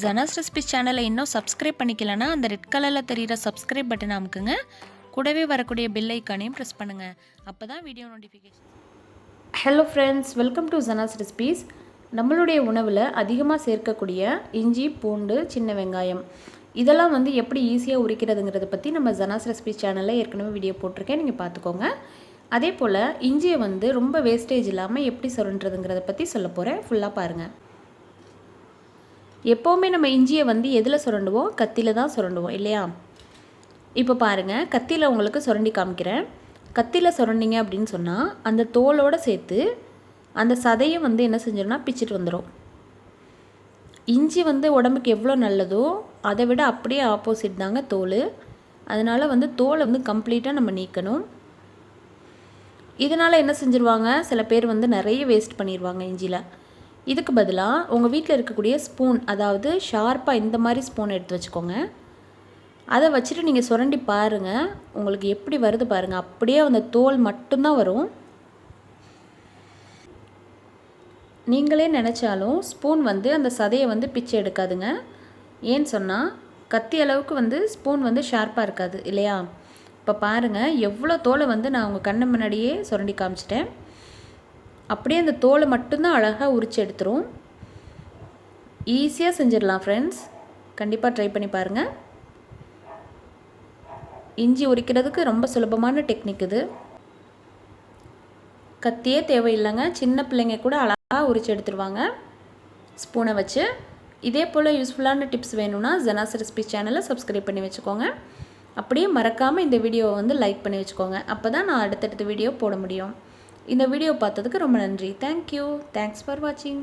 Janas recipe சேனலை இன்னும் subscribe பண்ணிக்கலன்னா அந்த ரெட் கலரில் தெரிகிற சப்ஸ்கிரைப் பட்டனை அமுக்குங்க. கூடவே வரக்கூடிய பெல் ஐக்கானையும் ப்ரெஸ் பண்ணுங்கள். அப்போ தான் video notification. Hello friends, welcome to Janas recipes. நம்மளுடைய உணவில் அதிகமாக சேர்க்கக்கூடிய இஞ்சி, பூண்டு, சின்ன வெங்காயம் இதெல்லாம் எப்படி ஈஸியாக உரிக்கிறதுங்கிறத பற்றி நம்ம ஜனாஸ் ரெசிபி சேனலில் ஏற்கனவே வீடியோ போட்டிருக்கேன், நீங்கள் பார்த்துக்கோங்க. அதே போல் இஞ்சியை ரொம்ப வேஸ்டேஜ் இல்லாமல் எப்படி சுரண்டுறதுங்கிறத பற்றி சொல்ல போகிறேன். ஃபுல்லாக பாருங்கள். எப்போவுமே நம்ம இஞ்சியை எதில் சுரண்டுவோம்? கத்தியில் தான் சுரண்டுவோம் இல்லையா? இப்போ பாருங்கள், கத்தியில் உங்களுக்கு சுரண்டி காமிக்கிறேன். கத்தியில் சுரண்டிங்க அப்படின்னு சொன்னால் அந்த தோலோடு சேர்த்து அந்த சதையும் என்ன செஞ்சிடும்னா பிச்சுட்டு வந்துடும். இஞ்சி உடம்புக்கு எவ்வளோ நல்லதோ அதை விட அப்படியே ஆப்போசிட் தாங்க தோல். அதனால் தோலை கம்ப்ளீட்டாக நம்ம நீக்கணும். இதனால் என்ன செஞ்சுருவாங்க, சில பேர் நிறைய வேஸ்ட் பண்ணிடுவாங்க இஞ்சியில். இதுக்கு பதிலாக உங்கள் வீட்டில் இருக்கக்கூடிய ஸ்பூன், அதாவது ஷார்ப்பாக இந்த மாதிரி ஸ்பூன் எடுத்து வச்சுக்கோங்க. அதை வச்சுட்டு நீங்கள் சுரண்டி பாருங்கள், உங்களுக்கு எப்படி வருது பாருங்கள். அப்படியே அந்த தோல் மட்டும்தான் வரும். நீங்களே நினச்சாலும் ஸ்பூன் அந்த சதையை பிச்சை எடுக்காதுங்க. ஏன்னு சொன்னால் கத்தி அளவுக்கு ஸ்பூன் ஷார்ப்பாக இருக்காது இல்லையா? இப்போ பாருங்கள், எவ்வளோ தோலை நான் உங்கள் கண்ணு முன்னாடியே சுரண்டி காமிச்சிட்டேன். அப்படியே அந்த தோலை மட்டும்தான் அழகாக உரித்து எடுத்துரும். ஈஸியாக செஞ்சிடலாம் ஃப்ரெண்ட்ஸ், கண்டிப்பாக ட்ரை பண்ணி பாருங்கள். இஞ்சி உரிக்கிறதுக்கு ரொம்ப சுலபமான டெக்னிக் இது. கத்தியே தேவையில்லைங்க, சின்ன பிள்ளைங்க கூட அழகாக உரித்து எடுத்துருவாங்க ஸ்பூனை வச்சு. இதே போல் யூஸ்ஃபுல்லான டிப்ஸ் வேணும்னா ஜனாஸ் ரெசிபி சேனலை சப்ஸ்கிரைப் பண்ணி வச்சுக்கோங்க. அப்படியே மறக்காமல் இந்த வீடியோவை லைக் பண்ணி வச்சுக்கோங்க. அப்போ தான் நான் அடுத்தடுத்த வீடியோ போட முடியும். இந்த வீடியோ பார்த்ததுக்கு ரொம்ப நன்றி. தேங்க்யூ. தேங்க்ஸ் ஃபார் வாட்சிங்.